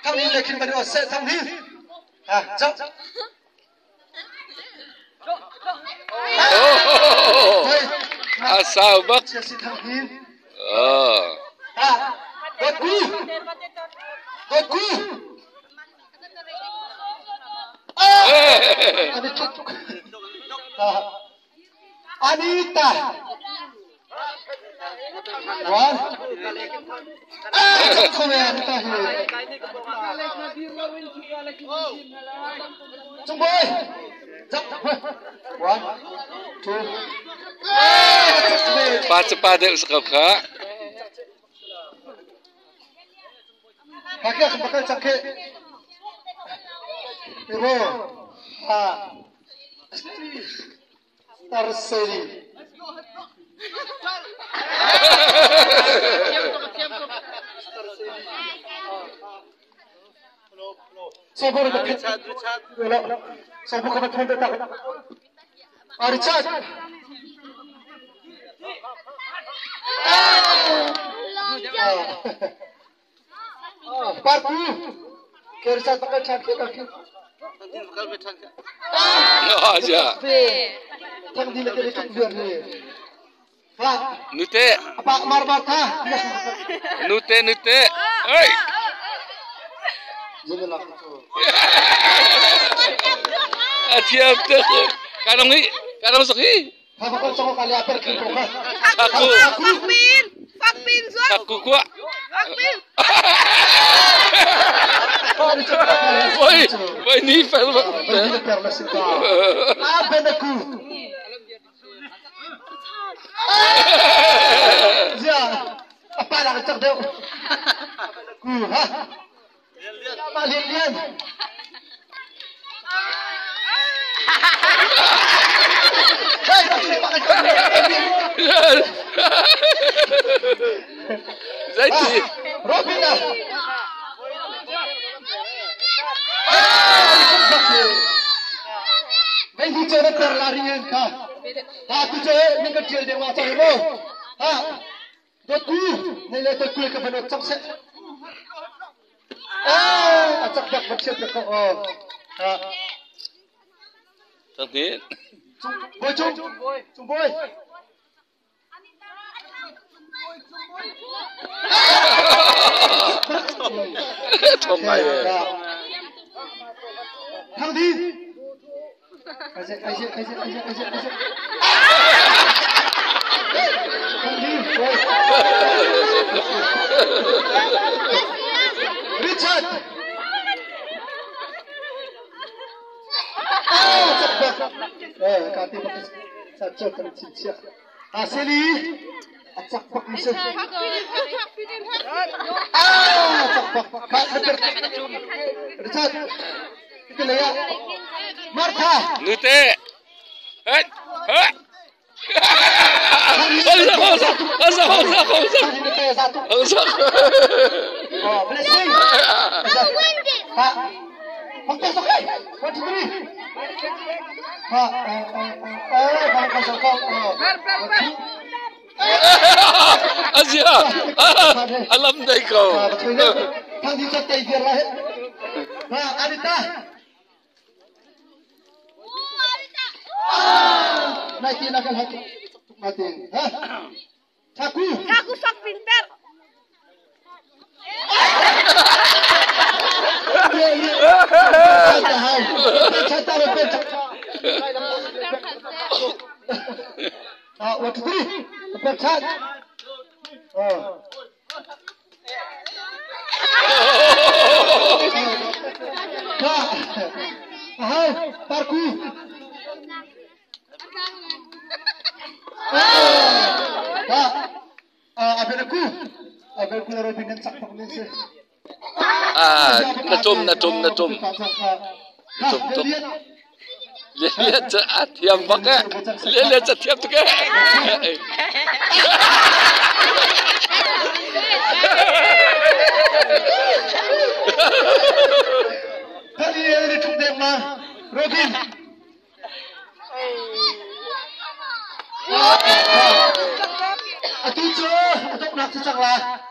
thằng đi lấy kinh vào đi sẽ thằng đi chậm asal bak thằng đi Goku Anita One Anita Trung Boy One Two cepat sekap kak Pakai sebagai cakap Hero Tarseri Sobor Richard Sobor kena thonda tak Richard Parku Richard pakai cakap kaki no aja Thằng đi là cái đấy biar ni nute apa marbata nute oi Janganlah Siap tu. Kadang sakit. Apa kau cakap kali apa kita? Aku. Fakpin, Zuan. Aku kuat. Fakpin. Boy ni fel. Apa nak? Ya, apa nak cakap dia? Ha? Lian. Zaidi. Robina. Nanti cara terlarian kah? Tu cara minggu dia dia macam ni. Doku, ni lepas tu ke mana cakap. Acak dak macam tu. Sakit. Boy. Tomai. Thằng đi. Ai sẽ. Thằng đi. Richard. Kati pakai saja tercincin. Asli, acak pak musuh. Acak pak. Kak betul. Richard, kita lihat. Martha. Nute. Hei. Blessing. Pakai sokai. 1, 2, 3. Pakai sokai. Asia. Alam dai kau. Thằng đi cho tay việc lại. Anita. Này tin akan hati. Mati. Caku sok pintar. What to do? Pecat. Parku. Abang aku orang dengan sak pakai sih. Natum. Lihat saat yang pakai. Lihat setiap tu kan. Kali ini cuma mah Robin. Atuh, nak sesang lah.